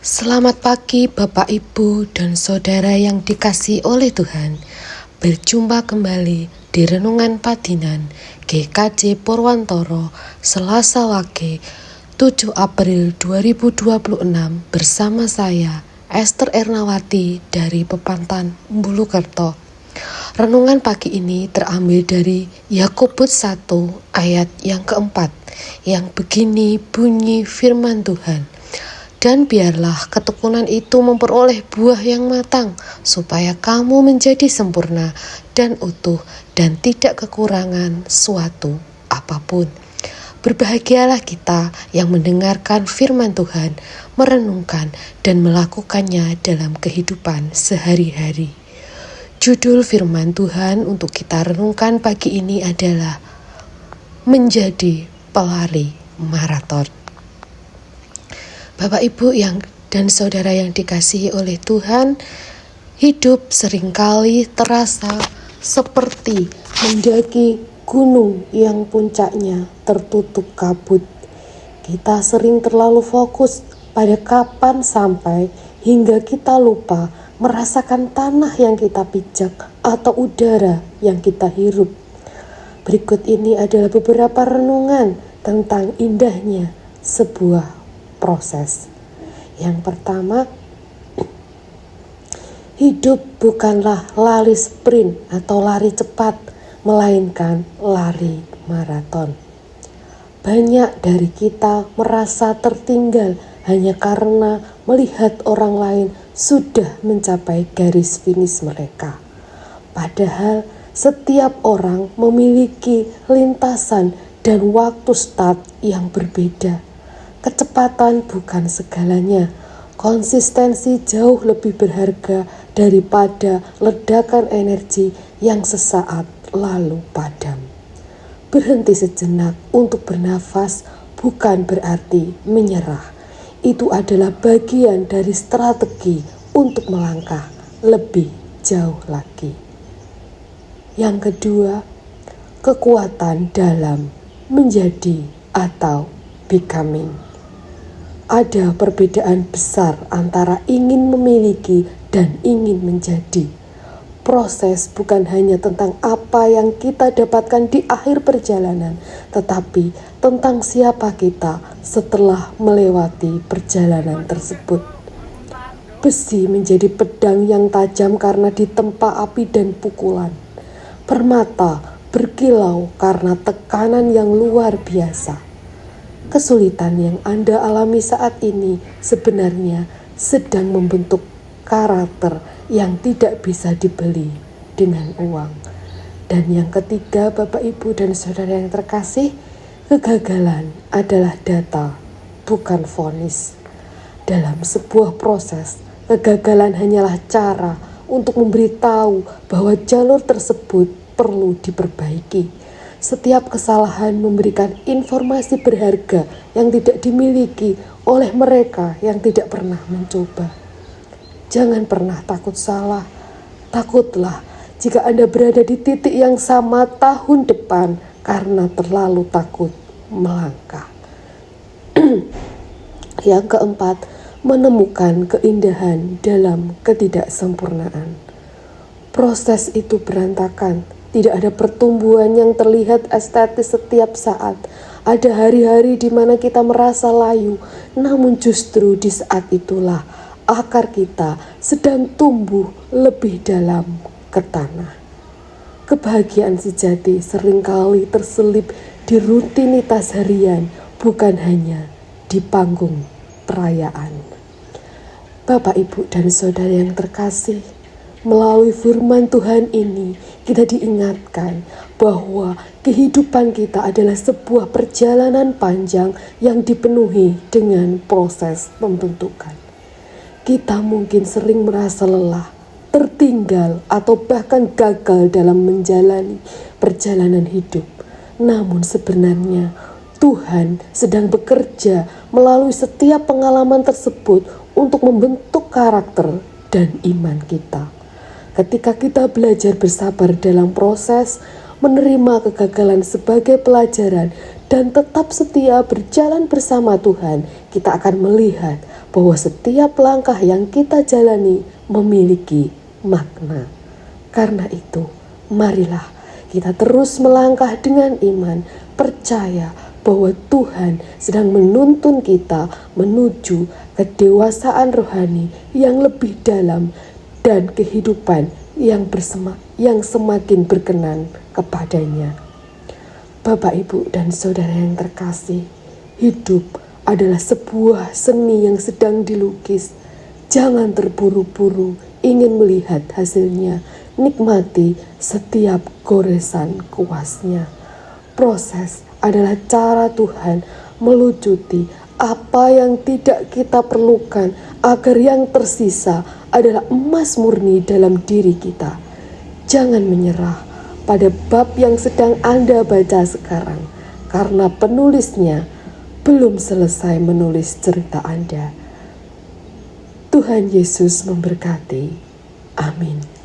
Selamat pagi Bapak Ibu dan Saudara yang dikasihi oleh Tuhan. Berjumpa kembali di Renungan Padinan GKJ Purwantoro Selasa Wage 7 April 2026 bersama saya Esther Ernawati dari Pepantan Mbulukerto. Renungan pagi ini terambil dari Yakobus 1 ayat yang keempat yang begini bunyi firman Tuhan. Dan biarlah ketekunan itu memperoleh buah yang matang, supaya kamu menjadi sempurna dan utuh dan tidak kekurangan suatu apapun. Berbahagialah kita yang mendengarkan firman Tuhan, merenungkan dan melakukannya dalam kehidupan sehari-hari. Judul firman Tuhan untuk kita renungkan pagi ini adalah Menjadi Pelari Maraton. Bapak Ibu dan Saudara yang dikasihi oleh Tuhan, hidup seringkali terasa seperti mendaki gunung yang puncaknya tertutup kabut. Kita sering terlalu fokus pada kapan sampai hingga kita lupa merasakan tanah yang kita pijak atau udara yang kita hirup. Berikut ini adalah beberapa renungan tentang indahnya sebuah proses. Yang pertama, hidup bukanlah lari sprint atau lari cepat, melainkan lari maraton. Banyak dari kita merasa tertinggal hanya karena melihat orang lain sudah mencapai garis finish mereka. Padahal setiap orang memiliki lintasan dan waktu start yang berbeda. Kecepatan bukan segalanya. Konsistensi jauh lebih berharga daripada ledakan energi yang sesaat lalu padam. Berhenti sejenak untuk bernafas bukan berarti menyerah. Itu adalah bagian dari strategi untuk melangkah lebih jauh lagi. Yang kedua, kekuatan dalam menjadi atau becoming. Ada perbedaan besar antara ingin memiliki dan ingin menjadi. Proses bukan hanya tentang apa yang kita dapatkan di akhir perjalanan, tetapi tentang siapa kita setelah melewati perjalanan tersebut. Besi menjadi pedang yang tajam karena ditempa api dan pukulan. Permata berkilau karena tekanan yang luar biasa. Kesulitan yang Anda alami saat ini sebenarnya sedang membentuk karakter yang tidak bisa dibeli dengan uang. Dan yang ketiga, Bapak, Ibu, dan Saudara yang terkasih, kegagalan adalah data, bukan vonis. Dalam sebuah proses, kegagalan hanyalah cara untuk memberitahu bahwa jalur tersebut perlu diperbaiki. Setiap kesalahan memberikan informasi berharga yang tidak dimiliki oleh mereka yang tidak pernah mencoba. Jangan pernah takut salah. Takutlah jika Anda berada di titik yang sama tahun depan karena terlalu takut melangkah. Yang keempat, menemukan keindahan dalam ketidaksempurnaan. Proses itu berantakan. Tidak ada pertumbuhan yang terlihat estetis setiap saat. Ada hari-hari di mana kita merasa layu, namun justru di saat itulah akar kita sedang tumbuh lebih dalam ke tanah. Kebahagiaan sejati seringkali terselip di rutinitas harian, bukan hanya di panggung perayaan. Bapak, Ibu, dan Saudara yang terkasih, melalui firman Tuhan ini, kita diingatkan bahwa kehidupan kita adalah sebuah perjalanan panjang yang dipenuhi dengan proses pembentukan. Kita mungkin sering merasa lelah, tertinggal, atau bahkan gagal dalam menjalani perjalanan hidup. Namun sebenarnya Tuhan sedang bekerja melalui setiap pengalaman tersebut untuk membentuk karakter dan iman kita. Ketika kita belajar bersabar dalam proses, menerima kegagalan sebagai pelajaran, dan tetap setia berjalan bersama Tuhan, kita akan melihat bahwa setiap langkah yang kita jalani memiliki makna. Karena itu, marilah kita terus melangkah dengan iman, percaya bahwa Tuhan sedang menuntun kita menuju kedewasaan rohani yang lebih dalam dan kehidupan yang semakin berkenan kepadanya. Bapak, Ibu, dan Saudara yang terkasih, hidup adalah sebuah seni yang sedang dilukis. Jangan terburu-buru ingin melihat hasilnya, nikmati setiap goresan kuasnya. Proses adalah cara Tuhan melucuti apa yang tidak kita perlukan agar yang tersisa adalah emas murni dalam diri kita. Jangan menyerah pada bab yang sedang Anda baca sekarang, karena penulisnya belum selesai menulis cerita Anda. Tuhan Yesus memberkati. Amin.